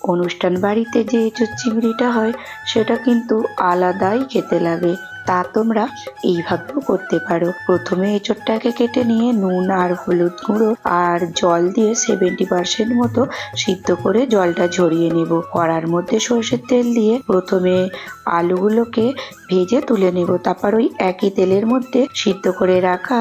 অনুষ্ঠান বাড়িতে যে এঁচোড় চিংড়িটা হয় সেটা কিন্তু আলাদাই খেতে লাগে। তা তোমরা এইভাবেও করতে পারো। প্রথমে এঁচোড়টাকে কেটে নিয়ে নুন আর হলুদ গুঁড়ো আর জল দিয়ে 70% মতো সিদ্ধ করে জলটা ঝরিয়ে নেব। কড়ার মধ্যে সর্ষের তেল দিয়ে প্রথমে আলুগুলোকে ভেজে তুলে নেব। তারপর ওই একই তেলের মধ্যে সিদ্ধ করে রাখা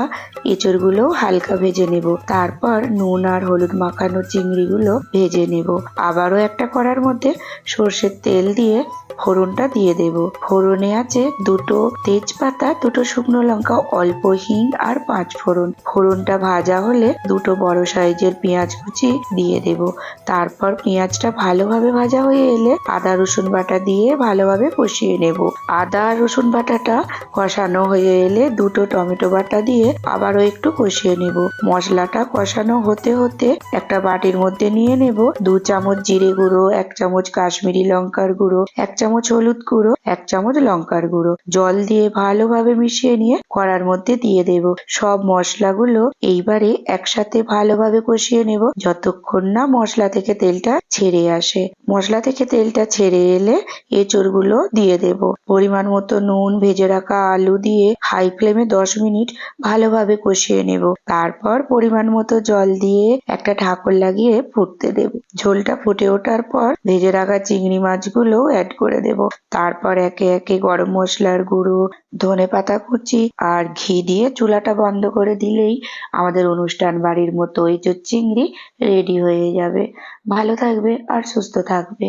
এঁচোড়গুলো হালকা ভেজে নেব। তারপর নুন আর হলুদ মাখানো চিংড়িগুলো ভেজে নেব। আবারও একটা কড়ার মধ্যে সর্ষের তেল দিয়ে ফোড়নটা দিয়ে দেব। ফোড়নে আছে দুটো তেজপাতা, দুটো শুকনো লঙ্কা, অল্প হিং আর 5 ফোড়ন। ফোড়নটা ভাজা হলে দুটো বড় সাইজের পেঁয়াজ কুচি দিয়ে দেব। তারপর পেঁয়াজটা ভালোভাবে ভাজা হয়ে এলে আদা রসুন বাটা দিয়ে ভালোভাবে কষিয়ে নেব। আদা রসুন বাটাটা কষানো হয়ে এলে দুটো টমেটো বাটা দিয়ে আবারও একটু কষিয়ে নেব। মশলাটা কষানো হতে হতে একটা বাটির মধ্যে নিয়ে নেব 2 চামচ জিরে গুঁড়ো, 1 চামচ কাশ্মীরি লঙ্কার গুঁড়ো, 1 চামচ হলুদ গুঁড়ো, 1 চামচ লঙ্কার গুঁড়ো। জল দিয়ে ভালোভাবে মিশিয়ে নিয়ে কড়ার মধ্যে দিয়ে দেব। সব মশলাগুলো এইবারে একসাথে ভালোভাবে কষিয়ে নেব যতক্ষণ না মশলা থেকে তেলটা ছেড়ে আসে। মশলা থেকে তেলটা ছেড়ে এলে এঁচোড়গুলো দিয়ে দেব। পরিমাণ মতো নুন, ভেজে রাখা আলু দিয়ে হাই ফ্লেমে 10 মিনিট ভালোভাবে কষিয়ে নেব। তারপর পরিমাণ মতো জল দিয়ে একটা ঢাকন লাগিয়ে ফুটতে দেব। ঝোলটা ফুটে ওঠার পর ভেজে রাখা চিংড়ি মাছগুলো অ্যাড করে দেব। তারপর একে একে গরম মশলার গুঁড়ো, ধনেপাতা কুচি আর ঘি দিয়ে চুলাটা বন্ধ করে দিলেই আমাদের অনুষ্ঠান বাড়ির মতো এঁচোড় চিংড়ি রেডি হয়ে যাবে। ভালো থাকবে আর সুস্থ থাকবে।